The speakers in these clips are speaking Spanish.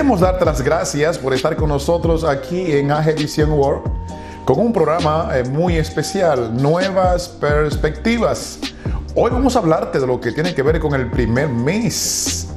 Queremos darte las gracias por estar con nosotros aquí en AG Vision World con un programa muy especial, Nuevas Perspectivas. Hoy vamos a hablarte de lo que tiene que ver con el primer mes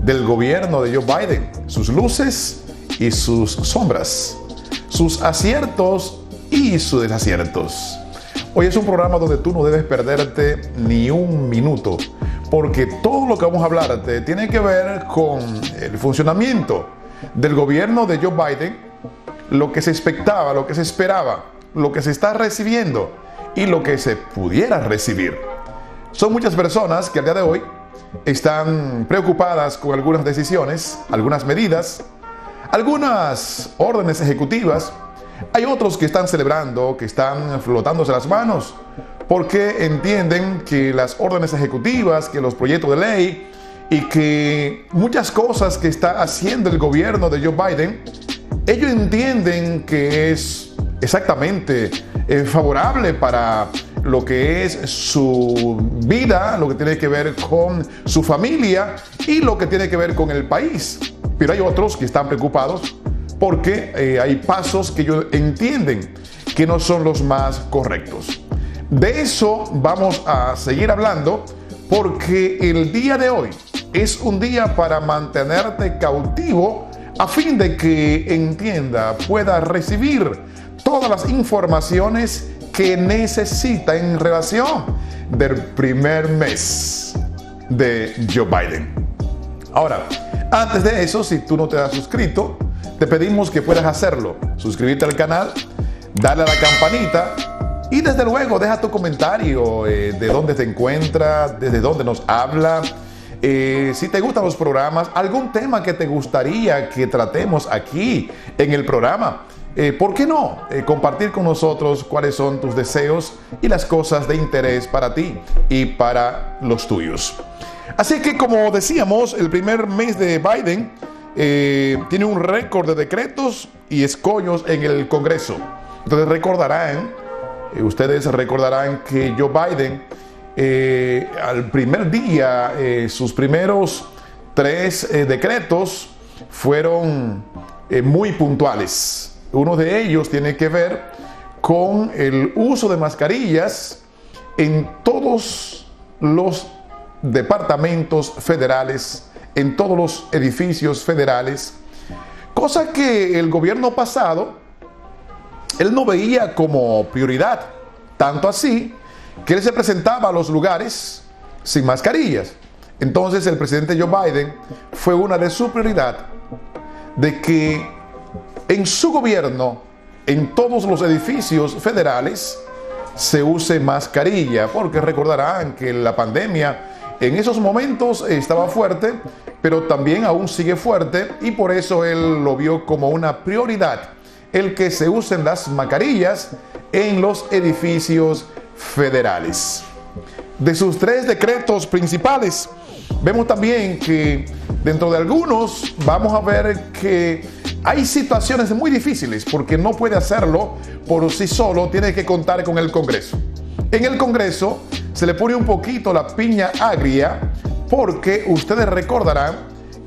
del gobierno de Joe Biden, sus luces y sus sombras, sus aciertos y sus desaciertos. Hoy es un programa donde tú no debes perderte ni un minuto, porque todo lo que vamos a hablarte tiene que ver con el funcionamiento del gobierno de Joe Biden, lo que se expectaba, lo que se esperaba, lo que se está recibiendo y lo que se pudiera recibir. Son muchas personas que al día de hoy están preocupadas con algunas decisiones, algunas medidas, algunas órdenes ejecutivas. Hay otros que están celebrando, que están frotándose las manos, porque entienden que las órdenes ejecutivas, que los proyectos de ley y que muchas cosas que está haciendo el gobierno de Joe Biden, ellos entienden que es exactamente favorable para lo que es su vida, lo que tiene que ver con su familia y lo que tiene que ver con el país. Pero hay otros que están preocupados porque hay pasos que ellos entienden que no son los más correctos. De eso vamos a seguir hablando, porque el día de hoy es un día para mantenerte cautivo a fin de que entienda, pueda recibir todas las informaciones que necesita en relación del primer mes de Joe Biden. Ahora, antes de eso, si tú no te has suscrito, te pedimos que puedas hacerlo. Suscribirte al canal, darle a la campanita y desde luego deja tu comentario de dónde te encuentras, desde dónde nos habla. Si te gustan los programas, algún tema que te gustaría que tratemos aquí en el programa. ¿Por qué no compartir con nosotros cuáles son tus deseos y las cosas de interés para ti y para los tuyos? Así que, como decíamos, el primer mes de Biden tiene un récord de decretos y escollos en el Congreso. Entonces ustedes recordarán que Joe Biden al primer día, sus primeros 3 decretos fueron muy puntuales. Uno de ellos tiene que ver con el uso de mascarillas en todos los departamentos federales, en todos los edificios federales, cosa que el gobierno pasado él no veía como prioridad, tanto así que él se presentaba a los lugares sin mascarillas. Entonces el presidente Joe Biden fue una de sus prioridades de que en su gobierno, en todos los edificios federales, se use mascarilla, porque recordarán que la pandemia en esos momentos estaba fuerte, pero también aún sigue fuerte, y por eso él lo vio como una prioridad, el que se usen las mascarillas en los edificios federales. De sus 3 decretos principales, vemos también que dentro de algunos vamos a ver que hay situaciones muy difíciles, porque no puede hacerlo por sí solo, tiene que contar con el Congreso. En el Congreso se le pone un poquito la piña agria, porque ustedes recordarán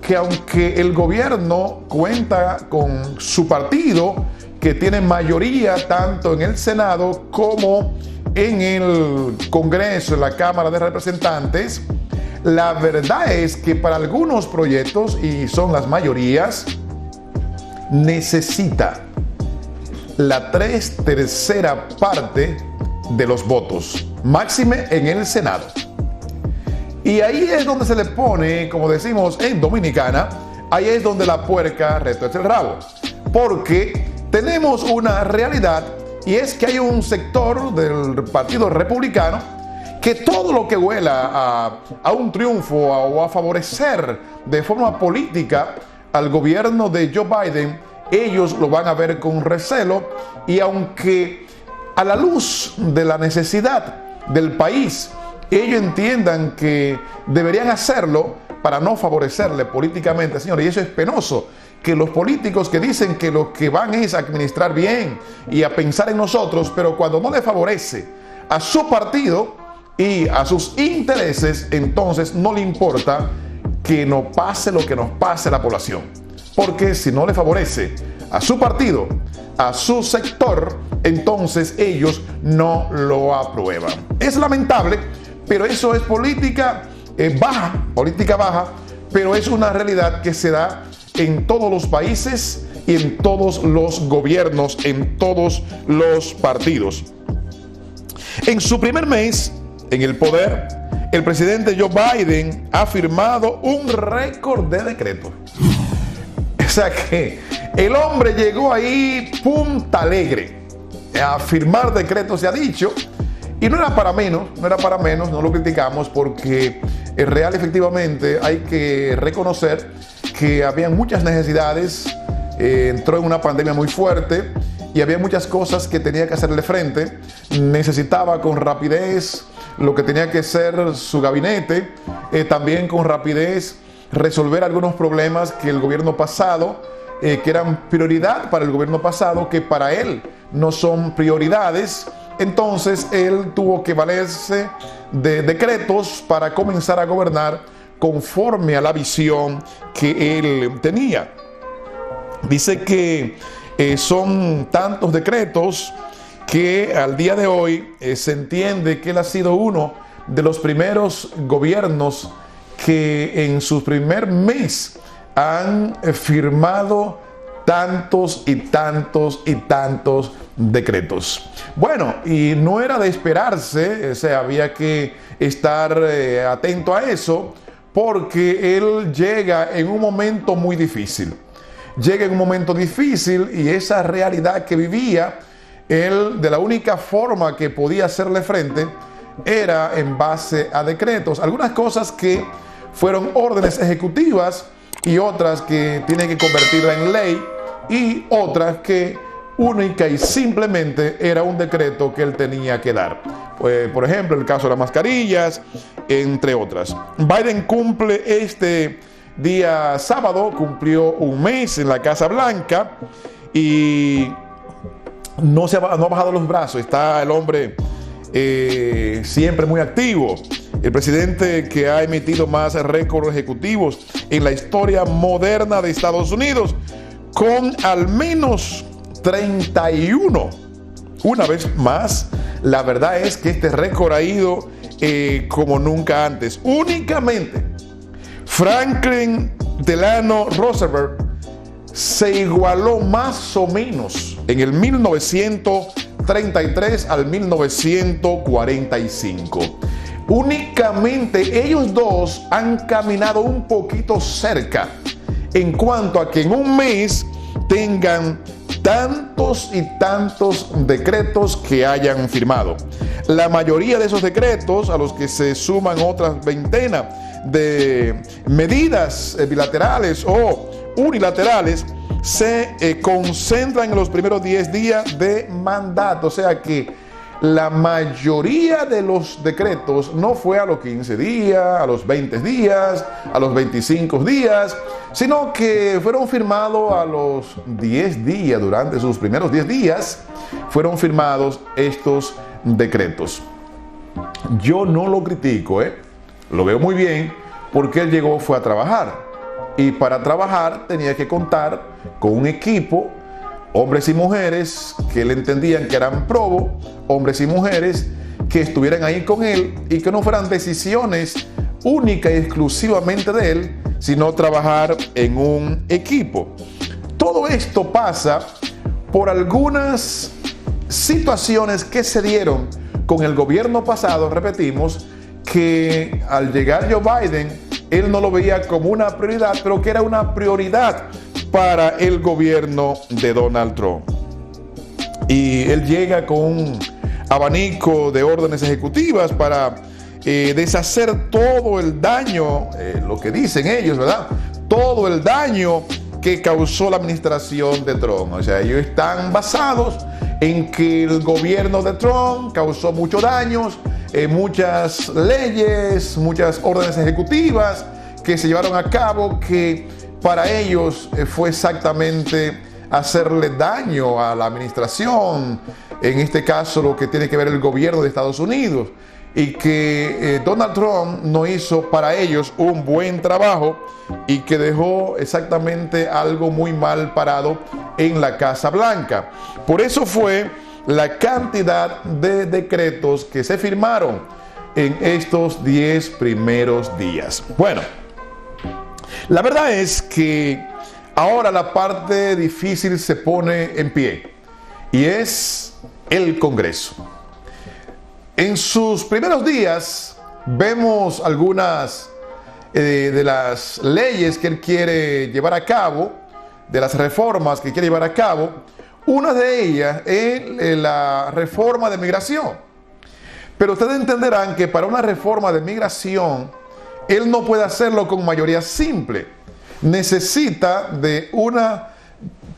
que aunque el gobierno cuenta con su partido, que tiene mayoría tanto en el Senado como en el Congreso, en la Cámara de Representantes, la verdad es que para algunos proyectos, y son las mayorías, necesita la 3/3 parte de los votos, máxime en el Senado. Y ahí es donde se le pone, como decimos en Dominicana, ahí es donde la puerca retuerce el rabo, porque tenemos una realidad, y es que hay un sector del Partido Republicano que todo lo que huela a un triunfo o a favorecer de forma política al gobierno de Joe Biden, ellos lo van a ver con recelo, y aunque a la luz de la necesidad del país ellos entiendan que deberían hacerlo para no favorecerle políticamente, señores, y eso es penoso, que los políticos que dicen que lo que van es a administrar bien y a pensar en nosotros, pero cuando no le favorece a su partido y a sus intereses, entonces no le importa que nos pase lo que nos pase a la población. porque si no le favorece a su partido, a su sector, entonces ellos no lo aprueban. Es lamentable, pero eso es política baja, pero es una realidad que se da en todos los países y en todos los gobiernos, en todos los partidos. En su primer mes en el poder, el presidente Joe Biden ha firmado un récord de decretos. O sea que el hombre llegó ahí punta alegre a firmar decretos, se ha dicho, y no era para menos, no lo criticamos, porque es real, efectivamente hay que reconocer que había muchas necesidades, entró en una pandemia muy fuerte y había muchas cosas que tenía que hacerle frente, necesitaba con rapidez lo que tenía que ser su gabinete, también con rapidez resolver algunos problemas que el gobierno pasado, que eran prioridad para el gobierno pasado, que para él no son prioridades. Entonces él tuvo que valerse de decretos para comenzar a gobernar conforme a la visión que él tenía. Dice que son tantos decretos que al día de hoy se entiende que él ha sido uno de los primeros gobiernos que en su primer mes han firmado tantos y tantos y tantos decretos. Bueno, y no era de esperarse, o sea, había que estar atento a eso, porque él llega en un momento muy difícil. Llega en un momento difícil y esa realidad que vivía, él de la única forma que podía hacerle frente era en base a decretos. Algunas cosas que fueron órdenes ejecutivas y otras que tiene que convertirla en ley y otras que única y simplemente era un decreto que él tenía que dar. Pues, por ejemplo, el caso de las mascarillas, entre otras. Biden cumple este día sábado, cumplió un mes en la Casa Blanca y no ha bajado los brazos. Está el hombre siempre muy activo. El presidente que ha emitido más récords ejecutivos en la historia moderna de Estados Unidos, con al menos 31. Una vez más, la verdad es que este récord ha ido como nunca antes. Únicamente Franklin Delano Roosevelt se igualó más o menos en el 1933 al 1945. Únicamente ellos dos han caminado un poquito cerca en cuanto a que en un mes tengan tantos y tantos decretos que hayan firmado. La mayoría de esos decretos, a los que se suman otras veintenas de medidas bilaterales o unilaterales, se concentran en los primeros 10 días de mandato. O sea que la mayoría de los decretos no fue a los 15 días, a los 20 días, a los 25 días, sino que fueron firmados a los 10 días. Durante sus primeros 10 días fueron firmados estos decretos. Yo no lo critico, lo veo muy bien, porque él llegó, fue a trabajar. Y para trabajar tenía que contar con un equipo, hombres y mujeres que le entendían que eran probos, hombres y mujeres que estuvieran ahí con él y que no fueran decisiones única y exclusivamente de él, sino trabajar en un equipo. Todo esto pasa por algunas situaciones que se dieron con el gobierno pasado, repetimos, que al llegar Joe Biden, él no lo veía como una prioridad, pero que era una prioridad para el gobierno de Donald Trump. Y él llega con un abanico de órdenes ejecutivas para deshacer todo el daño, lo que dicen ellos, ¿verdad? Todo el daño que causó la administración de Trump. O sea, ellos están basados en que el gobierno de Trump causó muchos daños, muchas leyes, muchas órdenes ejecutivas que se llevaron a cabo, que para ellos fue exactamente hacerle daño a la administración, en este caso lo que tiene que ver el gobierno de Estados Unidos. y que Donald Trump no hizo para ellos un buen trabajo y que dejó exactamente algo muy mal parado en la Casa Blanca. Por eso fue la cantidad de decretos que se firmaron en estos 10 primeros días. Bueno, la verdad es que ahora la parte difícil se pone en pie y es el Congreso. En sus primeros días vemos algunas de las leyes que él quiere llevar a cabo, de las reformas que quiere llevar a cabo. Una de ellas es la reforma de migración. Pero ustedes entenderán que para una reforma de migración, él no puede hacerlo con mayoría simple. Necesita de una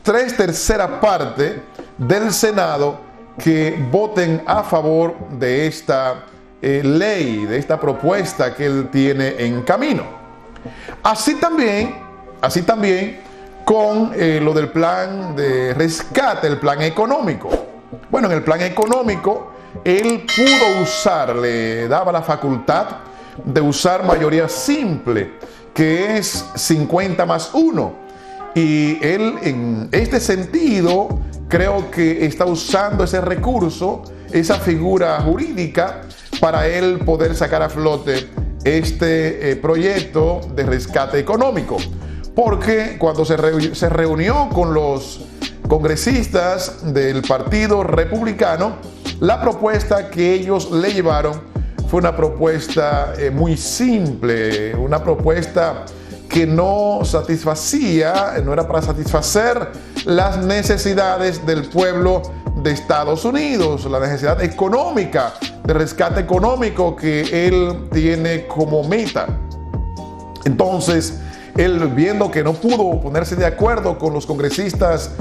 3/3 parte del Senado que voten a favor de esta ley, de esta propuesta que él tiene en camino. Así también con lo del plan de rescate, el plan económico. Bueno, en el plan económico, él pudo usar, le daba la facultad de usar mayoría simple, que es 50+1. Y él, en este sentido, creo que está usando ese recurso, esa figura jurídica, para él poder sacar a flote este proyecto de rescate económico. Porque cuando se reunió con los congresistas del Partido Republicano, la propuesta que ellos le llevaron fue una propuesta muy simple, una propuesta que no satisfacía, no era para satisfacer las necesidades del pueblo de Estados Unidos, la necesidad económica, de rescate económico que él tiene como meta. Entonces, él, viendo que no pudo ponerse de acuerdo con los congresistas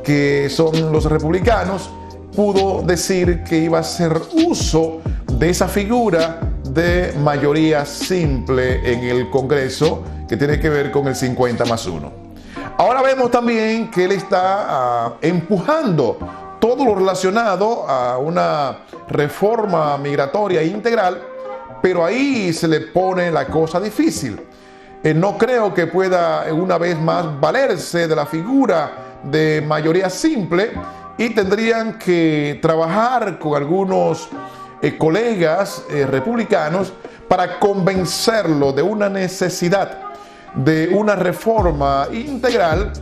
que son los republicanos, pudo decir que iba a hacer uso de esa figura de mayoría simple en el Congreso, que tiene que ver con el 50+1. Ahora vemos también que él está empujando todo lo relacionado a una reforma migratoria integral, pero ahí se le pone la cosa difícil. No creo que pueda una vez más valerse de la figura de mayoría simple y tendrían que trabajar con algunos colegas republicanos para convencerlo de una necesidad de una reforma integral,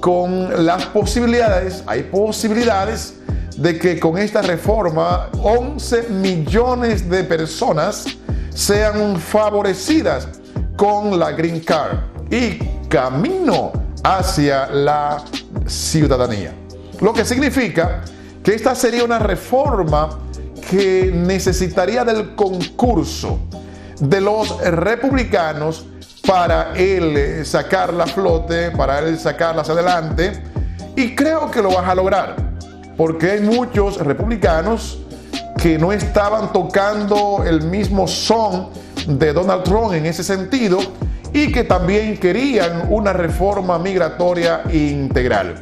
con las posibilidades, hay posibilidades de que con esta reforma 11 millones de personas sean favorecidas con la Green Card y camino hacia la ciudadanía. Lo que significa que esta sería una reforma que necesitaría del concurso de los republicanos para él sacarla a flote, para él sacarla hacia adelante, y creo que lo vas a lograr, porque hay muchos republicanos que no estaban tocando el mismo son de Donald Trump en ese sentido y que también querían una reforma migratoria integral.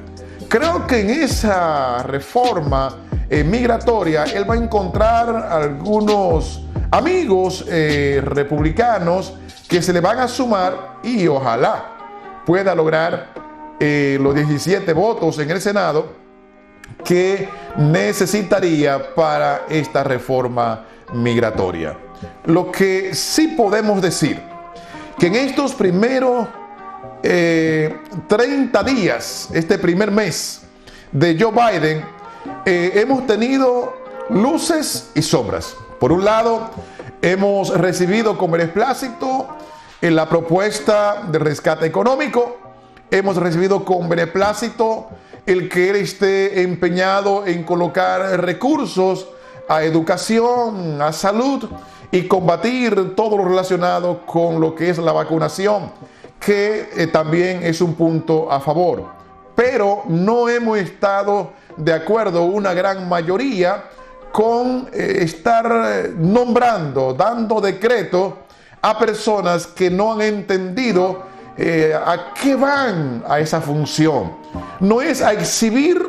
Creo que en esa reforma migratoria él va a encontrar algunos amigos republicanos que se le van a sumar y ojalá pueda lograr los 17 votos en el Senado que necesitaría para esta reforma migratoria. Lo que sí podemos decir, que en estos primeros 30 días, este primer mes de Joe Biden, hemos tenido luces y sombras. Por un lado, hemos recibido con beneplácito en la propuesta de rescate económico. Hemos recibido con beneplácito el que él esté empeñado en colocar recursos a educación, a salud y combatir todo lo relacionado con lo que es la vacunación, que también es un punto a favor. Pero no hemos estado de acuerdo una gran mayoría con estar nombrando, dando decretos a personas que no han entendido a qué van a esa función. No es a exhibir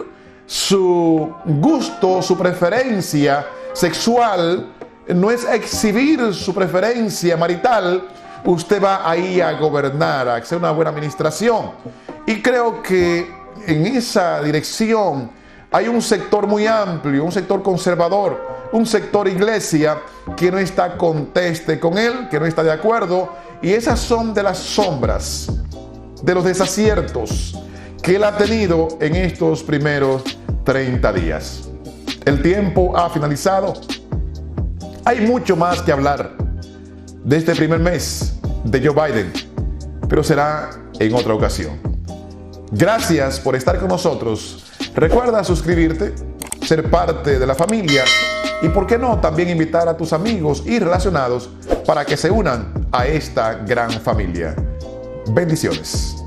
su gusto, su preferencia sexual no es exhibir su preferencia marital, usted va ahí a gobernar, a hacer una buena administración. Y creo que en esa dirección hay un sector muy amplio, un sector conservador, un sector iglesia que no está conteste con él, que no está de acuerdo. Y esas son de las sombras, de los desaciertos que él ha tenido en estos primeros 30 días. El tiempo ha finalizado. Hay mucho más que hablar de este primer mes de Joe Biden, pero será en otra ocasión. Gracias por estar con nosotros. Recuerda suscribirte, ser parte de la familia y, por qué no, también invitar a tus amigos y relacionados para que se unan a esta gran familia. Bendiciones.